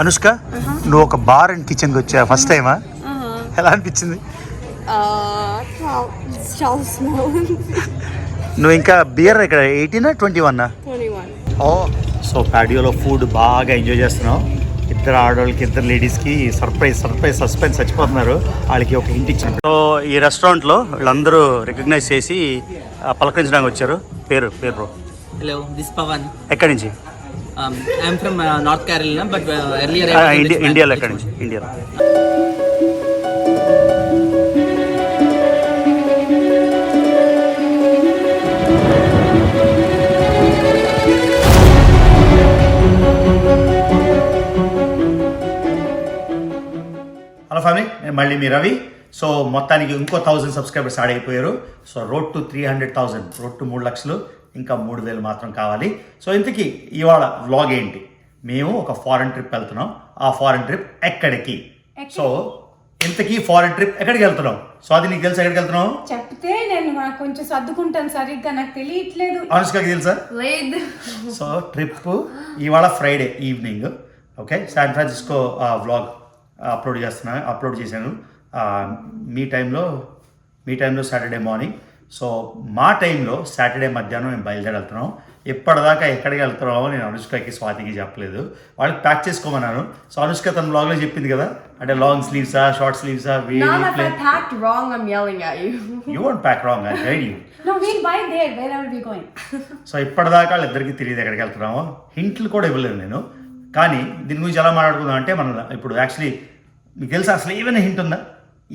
అనుష్క, నువ్వు ఒక bar and kitchen కి వచ్చా ఫస్ట్ టైమా? ఎలా అనిపించింది? నువ్వు ఇంకా బియర్ ఇక్కడ 18 21? ఓ, సో ప్యాడియోలో ఫుడ్ బాగా ఎంజాయ్ చేస్తున్నావు. ఇద్దరు ఆడవాళ్ళకి, ఇద్దరు లేడీస్కి సస్పెన్స్ చచ్చిపోతున్నారు. వాళ్ళకి ఒక హింట్ ఇచ్చాను. సో ఈ రెస్టారెంట్లో వీళ్ళందరూ రికగ్నైజ్ చేసి పలకరించడానికి వచ్చారు. పేరు బ్రో? Hello, this Pawan. ఎక్కడి నుంచి? I'm from north Kerala, but earlier ఇండియాలో. ఎక్కడి నుంచి? ఇండియాలో. హలో ఫ్యామిలీ, నేను మళ్ళీ మీ రవి. సో మొత్తానికి ఇంకో 1000 సబ్స్క్రైబర్స్ యాడ్ అయిపోయారు. So road to 300,000, road to 3 లక్షలు, ఇంకా 3,000 మాత్రం కావాలి. సో ఇంతకీ ఇవాళ వ్లాగ్ ఏంటి? మేము ఒక ఫారెన్ ట్రిప్ వెళ్తున్నాం. ఆ ఫారెన్ ట్రిప్ ఎక్కడికి? సో ఇంతకీ ఫారెన్ ట్రిప్ ఎక్కడికి వెళ్తున్నాం? సో అది నీకు తెలుసు ఎక్కడికి వెళ్తున్నాం? చెప్తే నేను కొంచెం సర్దుకుంటాను, సరిగ్గా నాకు తెలియట్లేదు. అనుష్కకి తెలుసా? లేదు. సో ట్రిప్ ఇవాళ Friday evening. Okay, San Francisco vlog upload చేశాను మీ టైంలో సాటర్డే మార్నింగ్. సో మా టైంలో సాటర్డే మధ్యాహ్నం మేము బయలుదేరుతున్నాం. ఎప్పటిదాకా ఎక్కడికి వెళ్తున్నామో నేను అనుష్కకి, స్వాతికి చెప్పలేదు. వాళ్ళకి ప్యాక్ చేసుకోమన్నాను. సో అనుష్క తన బ్లాగ్లో చెప్పింది కదా, అంటే లాంగ్ స్లీవ్సా, షార్ట్ స్లీవ్సా? You won't pack wrong, I'll guide you. No, we'll buy there. Where are we going? So ఇప్పటిదాకా వాళ్ళిద్దరికి తెలియదు ఎక్కడికి వెళ్తున్నామో. హింట్లు కూడా ఇవ్వలేదు నేను. కానీ దీని గురించి ఎలా మాట్లాడుకుందాం అంటే, మనం ఇప్పుడు యాక్చువల్లీ మీకు తెలుసా అసలు ఏమైనా హింట్ ఉందా?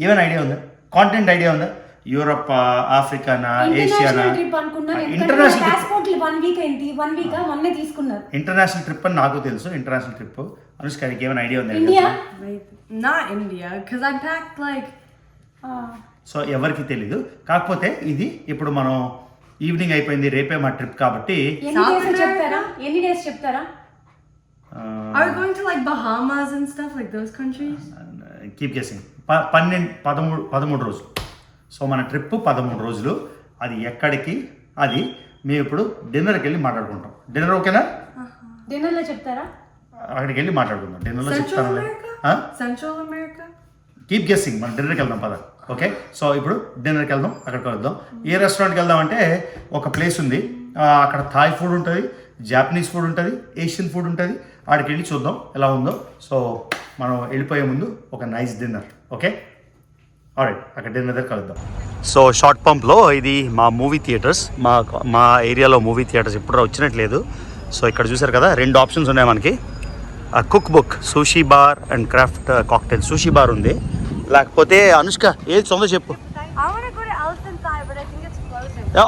ఏమైనా ఐడియా ఉందా? కాంటినెంట్ ఐడియా ఉందా? యూరప్, ఆఫ్రికానా, ఏషియానా? ఇంటర్నేషనల్ ట్రిప్ అని నాకు తెలుసు. International trip. అనుష్కకి ఏమైనా ఐడియా ఉందా? సో ఎవరికి తెలీదు. కాకపోతే ఇది ఇప్పుడు మనం ఈవినింగ్ అయిపోయింది, రేపే మా ట్రిప్ కాబట్టి ఎన్ని డేస్ చెప్తారా? Are we going to like Bahamas and stuff, like those countries? Keep guessing. 13 రోజులు. సో మన ట్రిప్ 13 రోజులు. అది ఎక్కడికి? అది మేము ఇప్పుడు డిన్నర్కి వెళ్ళి మాట్లాడుకుంటాం. డిన్నర్ ఓకేనా? డిన్నర్లో చెప్తారా? అక్కడికి వెళ్ళి మాట్లాడుకుందాం. డిన్నర్లో చెప్తాను. Central America? Keep guessing. మనం డిన్నర్కి వెళ్దాం పద. ఓకే, సో ఇప్పుడు డిన్నర్కి వెళ్దాం. అక్కడికి వెళ్దాం. ఏ రెస్టారెంట్కి వెళ్దాం అంటే, ఒక ప్లేస్ ఉంది అక్కడ, థాయ్ ఫుడ్ ఉంటుంది, జాపనీస్ ఫుడ్ ఉంటుంది, ఏషియన్ ఫుడ్ ఉంటుంది. ఆడికి వెళ్ళి చూద్దాం ఎలా ఉందో. సో మనం వెళ్ళిపోయే ముందు ఒక నైస్ డిన్నర్. ఓకే, ఆల్రైట్, అక్కడ డిన్నర్ దగ్గర కలుద్దాం. సో షార్ట్ పంప్లో ఇది మా మూవీ థియేటర్స్. మా ఏరియాలో మూవీ థియేటర్స్ ఎప్పుడు వచ్చినట్లేదు. సో ఇక్కడ చూసారు కదా, 2 ఆప్షన్స్ ఉన్నాయి మనకి. Cook book, sushi bar and craft cocktail. Sushi bar ఉంది. లేకపోతే అనుష్క ఏది సొంత చెప్పు.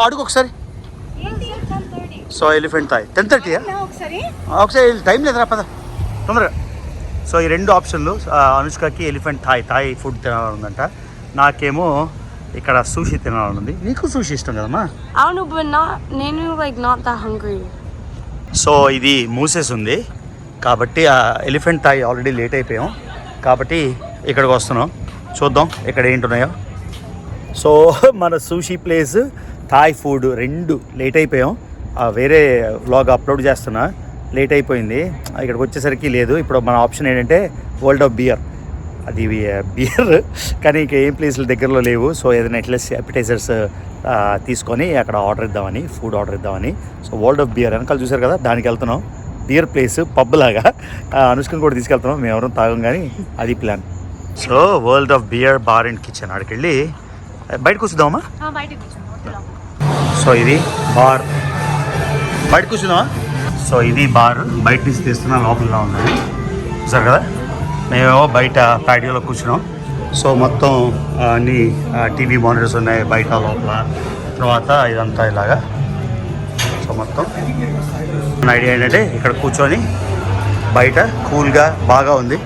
అడుగు ఒకసారి. So elephant Thai 10:30. ఒకసారి టైం లేదురా, పద తొందరగా. సో ఈ 2 ఆప్షన్లు. అనుష్కకి ఎలిఫెంట్ థాయ్ ఫుడ్ తినాలనుందంట. నాకేమో ఇక్కడ సూషీ తినాలనుంది. నీకు సూషీ ఇష్టం కదమ్మా? అవును, but నేను like not that hungry. So ఇది మూసేసి ఉంది కాబట్టి ఎలిఫెంట్ థాయ్ ఆల్రెడీ లేట్ అయిపోయాం కాబట్టి ఇక్కడికి వస్తున్నాం. చూద్దాం ఇక్కడ ఏంటున్నాయో. సో మన sushi place, Thai food 2 late అయిపోయాం. వేరే వ్లాగ్ అప్లోడ్ చేస్తున్నా, లేట్ అయిపోయింది. ఇక్కడికి వచ్చేసరికి లేదు. ఇప్పుడు మన ఆప్షన్ ఏంటంటే వరల్డ్ ఆఫ్ బియర్. అది బియర్ కానీ ఇంకా ఏం ప్లేస్లు దగ్గరలో లేవు. సో ఏదైనా అట్లీస్ట్ అపిటైజర్స్ తీసుకొని అక్కడ ఫుడ్ ఆర్డర్ ఇద్దామని. సో వరల్డ్ ఆఫ్ బియర్ వెనకాల చూసారు కదా, దానికి వెళ్తున్నాం. బియర్ ప్లేస్, పబ్ లాగా. అనుష్కని కూడా తీసుకెళ్తున్నాం. మేము ఎవరూ తాగం కానీ అది plan. So world of beer bar and kitchen. అక్కడికి వెళ్ళి బయట కూర్చుందామా? సో ఇది బార్, బయట కూర్చుందామా? సో ఇది బార్, బయట నుంచి తీస్తున్నా, లోపల ఉంది చూసారు కదా. మేమేమో బయట ప్యాటియోలో కూర్చున్నాం. సో మొత్తం అన్ని టీవీ మానిటర్స్ ఉన్నాయి బయట, లోపల. తర్వాత ఇదంతా ఇలాగా. సో మొత్తం ఐడియా ఏంటంటే ఇక్కడ కూర్చొని బయట కూల్గా బాగా ఉంది.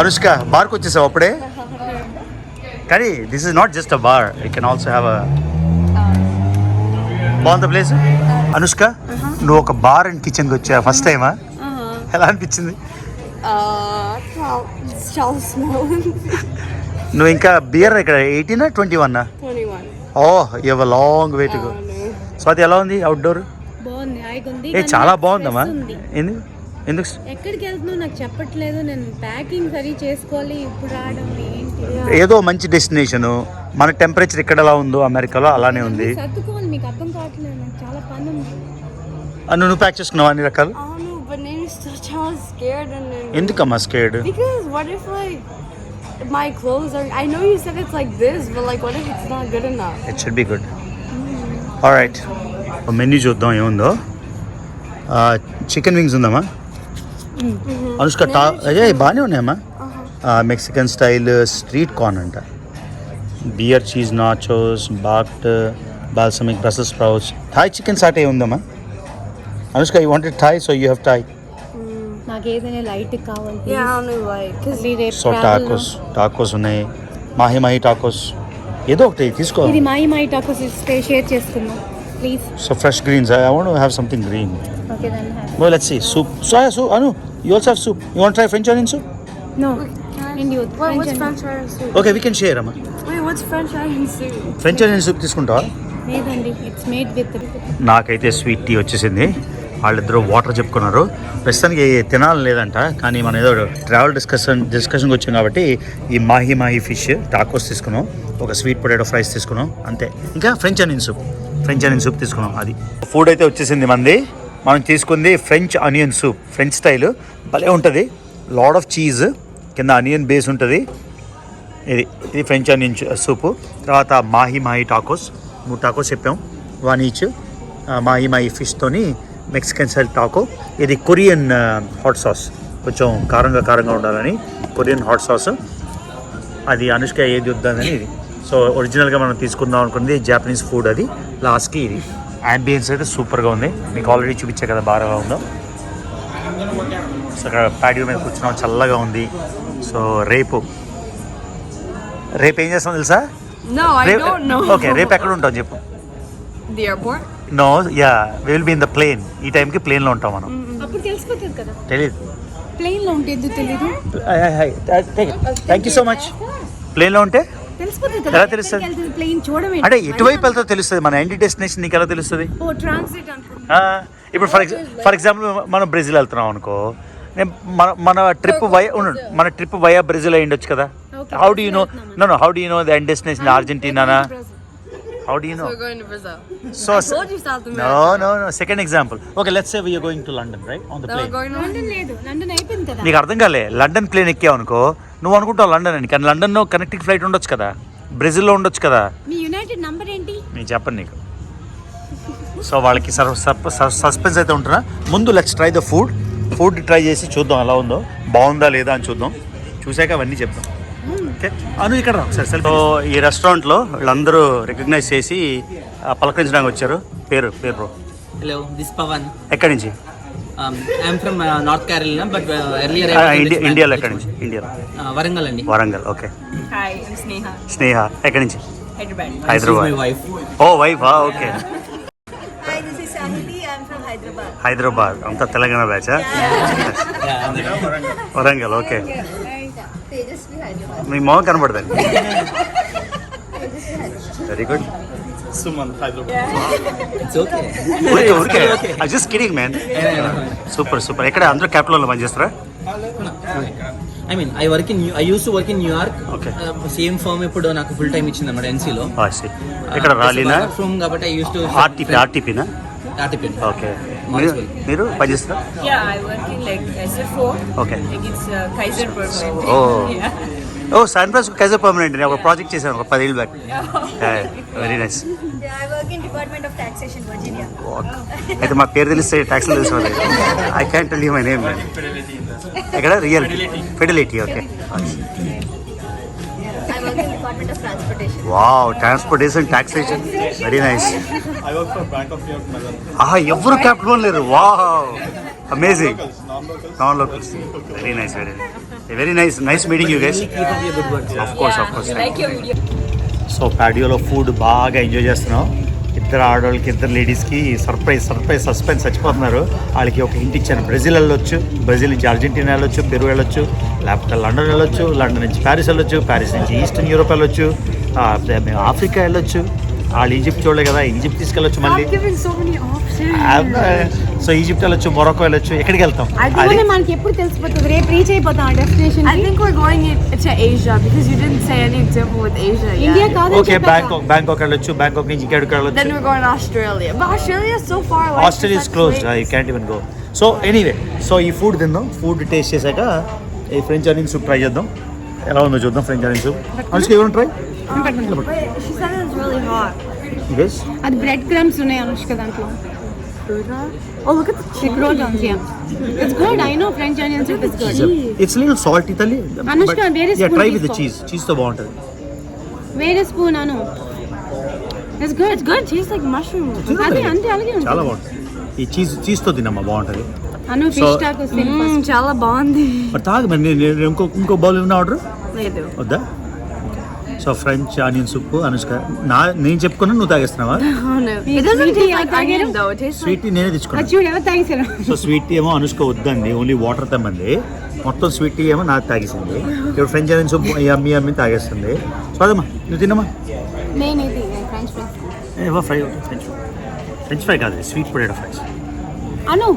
అనుష్క బార్కి వచ్చేసావు అప్పుడే? కానీ this is not just a bar, you can also have a. బాగుంది ప్లేస్. అనుష్క, నువ్వు ఒక బార్ అండ్ కిచెన్కి వచ్చా ఫస్ట్ టైమా? ఎలా అనిపించింది? నువ్వు ఇంకా బియర్ ఇక్కడ 18 21? Oh, you have a long way to go. So అది ఎలా ఉంది అవుట్డోర్? చాలా బాగుందమ్మా. ఏంది ఎందుకు ఎక్కడికి వెళ్తున్నావు నాకు చెప్పట్లేదు, నేను ప్యాకింగ్ సరి చేసుకోవాలి, ఇప్పుడు రావడం ఏంటి? ఏదో మంచి డెస్టినేషను, మన టెంపరేచర్ ఇక్కడ ఎలా ఉందో అమెరికాలో అలానే ఉంది. సర్దుకోవాలి, మీకు అర్థం కావట్లేదు, నాకు చాలా పని ఉంది. నువ్వు ప్యాక్ చేసుకున్నావా అన్ని రకాలు? Oh no, but then you're still child scared and then. ఎందుకమ్మా scared? Because what if like my clothes are? I know you said it's like this, but like what if it's not good enough? It should be good. Alright, menu చూద్దాం ఏముందో. Chicken wings ఉందమ్మా. అనుష్క అదే బాగానే ఉన్నాయమ్మా. Mexican style street corn అంట, beer cheese nachos, baked balsamic Brussels sprouts, Thai chicken satay ఉందమ్మా. Anushka you wanted Thai, so you have Thai. నాకు ఏదైనా లైట్ కావాలి. Yeah, I don't know like. Cause so tacos ఉన్నాయి, మాహి టాకోస్, ఏదో ఒకటి తీసుకో. ఇది మై టాకోస్ షేర్ చేసుకుందాం please. So fresh greens, I want to have something green. Okay then have. Well, let's see. Soup. Soya soup. Anu, you also have soup. You want to try French onion soup? No ఇండి what's French onion soup? Okay, we can share, Amma. Wait, what's French onion soup? French onion soup తీసుకుంటావా? లేదండి, it's made with. నాకైతే sweet tea వచ్చేసింది. వాళ్ళిద్దరూ water చెప్పుకున్నారు. ప్రస్తుతానికి తినాలని లేదంట, కానీ మనం ఏదో ట్రావెల్ డిస్కషన్కి వచ్చాం కాబట్టి ఈ మాహి ఫిష్ టాకోస్ తీసుకున్నాం, ఒక స్వీట్ పొటాటో ఫ్రైస్ తీసుకున్నాం అంతే. ఇంకా ఫ్రెంచ్ ఆనియన్ సూప్ తీసుకున్నాం. అది ఫుడ్ అయితే వచ్చేసింది మంది. మనం తీసుకుంది French onion soup, French style, భలే ఉంటుంది. లాడ్ ఆఫ్ చీజ్, కింద ఆనియన్ బేస్ ఉంటుంది. ఇది ఫ్రెంచ్ ఆనియన్ సూపు. తర్వాత మాహి టాకోస్, 3 టాకోస్ చెప్పాం, 1 ఈచ్. మాహి ఫిష్తోని మెక్సికన్ స్టైల్ టాకో. ఇది కొరియన్ హాట్ సాస్, కొంచెం కారంగా ఉండాలని కొరియన్ హాట్ సాస్. అది అనుష్క ఏది వద్దని ఇది. సో ఒరిజినల్గా మనం తీసుకుందాం అనుకుంది జాపనీస్ ఫుడ్. అది లాస్ట్కి ఇది. యాంబియన్స్ అయితే సూపర్గా ఉంది, మీకు ఆల్రెడీ చూపించే కదా బాగా ఉందో. సో అక్కడ ప్యాడియో మీద కూర్చున్నాం, చల్లగా ఉంది. సో రేపు ఏం చేస్తాం తెలుసా? No, I don't know. Okay, రేపు ఎక్కడ ఉంటాం చెప్పు. The airport? No, yeah, we will be in the plane. ఈ టైంకి ప్లేన్లో ఉంటాం మనం. అప్పుడు తెలిసిపోతుంది కదా, తెలీదు. ప్లేన్ లో ఉంటే ఎందుకు తెలీదు? Thank you so much. ప్లేన్లో ఉంటే తెలిసిపోతుంది ఎలా కదా, తెలుస్తుంది? ప్లేన్ చూడమే. అంటే ఎటువైపు వెళ్తా తెలుస్తుంది, మన ఎండ్ డెస్టినేషన్ నీకు ఎలా తెలుస్తుంది? ఓ ట్రాన్సిట్ అనుకుంటా. ఇప్పుడు ఫర్ ఎగ్జాంపుల్ మనం బ్రెజిల్ వెళ్తున్నాం అనుకో, మన ట్రిప్ వయా బ్రెజిల్ అయి ఉండొచ్చు కదా. How do you know the end destination Argentina? How do you know? So we're going to Brazil. So I told you South America. No. Second example. Okay, let's say we are going to London, right? On the No, plane. we're going to London లేదు, London అయిపోయింది కదా. నీకు అర్థం కాలే. London plane ఎక్కావు అనుకో, నువ్వు అనుకుంటావు London అని, కానీ లండన్లో కనెక్టింగ్ ఫ్లైట్ ఉండొచ్చు కదా, బ్రెజిల్లో ఉండొచ్చు కదా. మీ యునైటెడ్ నంబర్ ఏంటి? నేను చెప్పను నీకు. సో వాళ్ళకి సస్పెన్స్ అయితే ఉంటున్నా. ముందు let's try the food try చేసి చూద్దాం ఎలా ఉందో, బాగుందా లేదా అని చూద్దాం. చూసాక అవన్నీ చెప్తాం. ఓకే అను, ఇక్కడ ఒకసారి సెల్ఫీ. ఈ రెస్టారెంట్లో వీళ్ళందరూ రికగ్నైజ్ చేసి పలకరించడానికి వచ్చారు. పేరు bro? Hello, this is Pavan. ఎక్కడి నుంచి? I'm from North Carolina, but earlier I was in Richmond. ఇండియాలో ఎక్కడి నుంచి? ఇండియాలో Warangal andi. Warangal. Okay. Hi, I'm Sneha ఎక్కడి నుంచి? Hyderabad. She's Hyderabad. my wife. Oh వైఫా, okay. Hi, this is Sahili. I'm from Hyderabad. Hyderabad అంతా తెలంగాణ బ్యాచా? Yeah. Warangal, okay. Tejasvi, Hyderabad. మీ మొహం కనబడదండి. Very good. It's okay. ఊరికే I just kidding man. Super. ఎక్కడ అందరూ క్యాపిటల్లో పనిచేస్తారా? I mean, I used to work in New York. Okay. Same firm ఇప్పుడు నాకు ఫుల్ టైం ఇచ్చింది అన్నమాట NC లో. ఇక్కడ రాలినా ఫ్రమ్ కాబట్టి I used to ఆర్టీపీనా? RTP. Okay. మీరు పనిచేస్తారా? Yeah, I work in like SFO. Okay. Like it's Kaiser Permanent. San Francisco Kaiser permanent. నేను ఒక ప్రాజెక్ట్ చేశాను ఒక 10 ఏళ్ళ back. Very nice. Yeah, I work in Department of Taxation, Virginia. అయితే మా పేరు తెలిస్తే ట్యాక్స్లు తెలుసుకోవాలి. I can tell you my name. ఎక్కడ? Real fidelity. Okay. I work in Department of Transportation. Wow, transportation taxation, very nice. I work for Bank of New York, Mellon. ఎవరు capital లేరు. Wow, amazing. Non locals. Very nice meeting you guys. Keep up your good work. Of course. Like your video. So ప్యాడియోలో food బాగా enjoy చేస్తున్నాం. ఇద్దరు ఆడవాళ్ళకి, ఇద్దరు లేడీస్కి suspense చచ్చిపోతున్నారు. వాళ్ళకి ఒక హింట్ ఇచ్చాను. బ్రెజిల్ వెళ్ళొచ్చు, బ్రెజిల్ నుంచి అర్జెంటీనా వెళ్ళొచ్చు, పెరు వెళ్ళొచ్చు, లేకపోతే లండన్ వెళ్ళొచ్చు, లండన్ నుంచి ప్యారిస్ వెళ్ళొచ్చు, ప్యారిస్ నుంచి ఈస్టర్న్ యూరోప్ వెళ్ళొచ్చు, ఆఫ్రికా వెళ్ళొచ్చు. వాళ్ళు ఈజిప్ట్ చూడలే కదా, ఈజిప్ట్ తీసుకెళ్ళొచ్చు మళ్ళీ. Stop giving so many options. So Egypt వెళ్ళొచ్చు, మొరక్కో వెళ్ళొచ్చు, ఎక్కడికి వెళ్తాం? అది మనకి ఎప్పుడు తెలిసిపోతుంది, రేపు రీచ్ అయిపోతాం ఆ destination. I think we're going to Asia because you didn't say any example with Asia yet. India కాదు. ఓకే, బ్యాంకాక్ వెళ్ళొచ్చు, బ్యాంకాక్ నుంచి ఇక్కడికి వెళ్ళొచ్చు. Then we're going to Australia. But Australia is so far away. Australia is closed, you can't even go. So anyway, so ఈ food తిందాం. Food taste చేశాక ఈ French onion soup try చేద్దాం. ఎలా ఉందో చూద్దాం. ఫ్రెంచ్ ఆనియన్ సూప్ అనుష్క ఎవరు try? Wait, she said it was really hot. Yes. అది బ్రెడ్ క్రమ్స్ ఉన్నాయి అనుష్క దాంట్లో. Oh, look at the cheese. Croutons, yeah. It's good. I know French onion soup is good. It's a little salty tali. Anushka, where is yeah, spoon try with the తీసుకో. cheese. Cheese తో బాగుంటది. Where is spoon anu? It's good. It's good. Tastes like mushroom. అది అంతే అలాగే ఉంటుంది. చాలా బాగుంటుంది. ఈ చీజ్ తో తినమ్మా, బాగుంటది. అను ఫిష్ టాకోస్ తిను ఫస్ట్. Chala bondi. మరి తాగు మరి, నేను ఇంకో బౌల్ ఏమైనా ఆర్డర్ Ledu. వద్దా? So French onion soup Anushka, నేను చెప్పుకున్నా నువ్వు తాగేస్తున్నావా? Oh no. It doesn't taste like onion though. It tastes like. Sweet tea నేనే తెచ్చుకున్నా. అది చూడు ఎవరు తాగేసారు. సో స్వీట్ టీ ఏమో అనుష్క వద్దండి, ఓన్లీ వాటర్ తెమ్మంది. మొత్తం స్వీట్ టీ ఏమో నాకు తాగేసింది. ఇప్పుడు ఫ్రెంచ్ ఆనియన్ సూప్ అమ్మి తాగేస్తుంది. సో అదమ్మా, నువ్వు తినమ్మా. నేను ఇది ఫ్రెంచ్ ఫ్రైస్. ఏవో ఫ్రై ఫ్రెంచ్ ఫ్రై కాదు, sweet potato fries. Anu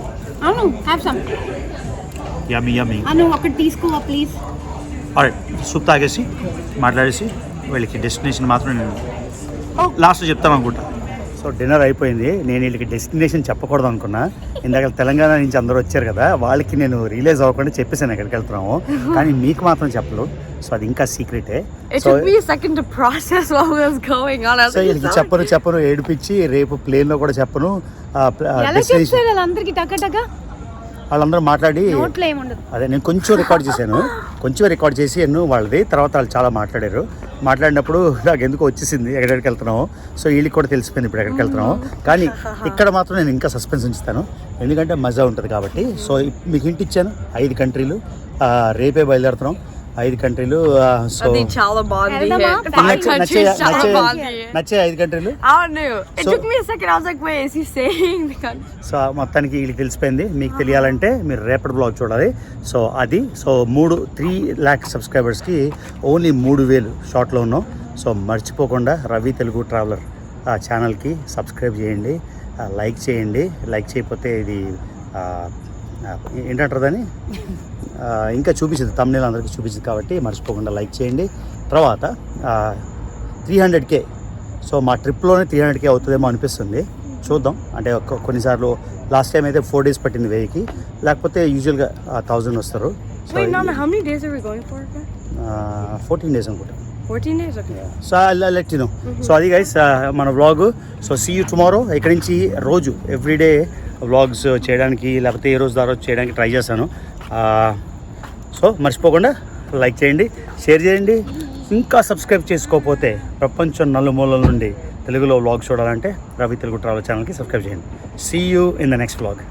have some. Yummy. Anu ఒకటి తీసుకోవా ప్లీజ్. ఆల్రైట్, సూప్ తాగేసి మాట్లాడేసి వీళ్ళకి డెస్టినేషన్ మాత్రం నేను లాస్ట్లో చెప్తాను అనుకుంటా. సో డిన్నర్ అయిపోయింది. నేను వీళ్ళకి డెస్టినేషన్ చెప్పకూడదు అనుకున్నా. ఇందాక తెలంగాణ నుంచి అందరూ వచ్చారు కదా, వాళ్ళకి నేను రియలైజ్ అవ్వకుండా చెప్పేసాను ఎక్కడికి వెళ్తున్నాము, కానీ మీకు మాత్రం చెప్పలేదు. సో అది ఇంకా సీక్రెటే. It took me a second to process what was going on. I was so like, వీళ్ళకి చెప్పను ఏడిపించి రేపు ప్లేన్లో కూడా చెప్పను. ఎలా డెస్టినేషన్ చెప్తారు వాళ్ళందరికీ టక వాళ్ళందరూ మాట్లాడి నోట్లో ఏముండదు. అదే నేను కొంచెం రికార్డ్ చేశాను, వాళ్ళది. తర్వాత వాళ్ళు చాలా మాట్లాడినప్పుడు నాకు ఎందుకు వచ్చేసింది ఎక్కడికి వెళ్తున్నాము. సో వీళ్ళకి కూడా తెలిసిపోయింది ఇప్పుడు ఎక్కడికి వెళ్తున్నాము. కానీ ఇక్కడ మాత్రం నేను ఇంకా సస్పెన్స్ ఉంచుతాను, ఎందుకంటే మజా ఉంటుంది కాబట్టి. సో మీకు హింట్ ఇచ్చాను, 5 కంట్రీలు, రేపే బయలుదేరుతున్నాం. 5 కంట్రీలు. So I think chala bondi. Eldama, hit. 5 countries chala bondi. నచ్చే 5 కంట్రీలు. I don't know. It took me a second. I was like, wait, is he saying the country? So మొత్తానికి వీళ్ళకి తెలిసిపోయింది. మీకు తెలియాలంటే మీరు రేపటి బ్లాగ్ చూడాలి. సో అది 3 lakh సబ్స్క్రైబర్స్కి ఓన్లీ 3,000 షార్ట్లో ఉన్నాం. సో మర్చిపోకుండా రవి తెలుగు ట్రావెలర్ ఛానల్కి సబ్స్క్రైబ్ చేయండి, లైక్ చేయండి. లైక్ చేయకపోతే ఇది ఏంటంటారు దాన్ని, ఇంకా చూపించింది తమ్ముళ్ళు అందరికీ చూపించింది కాబట్టి మర్చిపోకుండా లైక్ చేయండి. తర్వాత 300K. సో మా ట్రిప్లోనే 300K అవుతుందేమో అనిపిస్తుంది, చూద్దాం. అంటే కొన్నిసార్లు లాస్ట్ టైం అయితే 4 days పట్టింది 1000కి, లేకపోతే యూజువల్గా 1000 వస్తారు. So Wait, Nana, how many days are we going for? 14 days అనుకుంటా. 14 days? Okay. So let you know. So అది గైస్ మన vlog. So see you tomorrow. ఇక్కడి నుంచి రోజు ఎవ్రీడే వ్లాగ్స్ చేయడానికి, లేకపోతే ఏ రోజు ద్వారా చేయడానికి ట్రై చేస్తాను. సో మర్చిపోకుండా లైక్ చేయండి, షేర్ చేయండి. ఇంకా సబ్స్క్రైబ్ చేసుకోకపోతే ప్రపంచం నలుమూలల నుండి తెలుగులో వ్లాగ్ చూడాలంటే రవి తెలుగు ట్రావెల్ ఛానల్కి సబ్స్క్రైబ్ చేయండి. See you in the next vlog.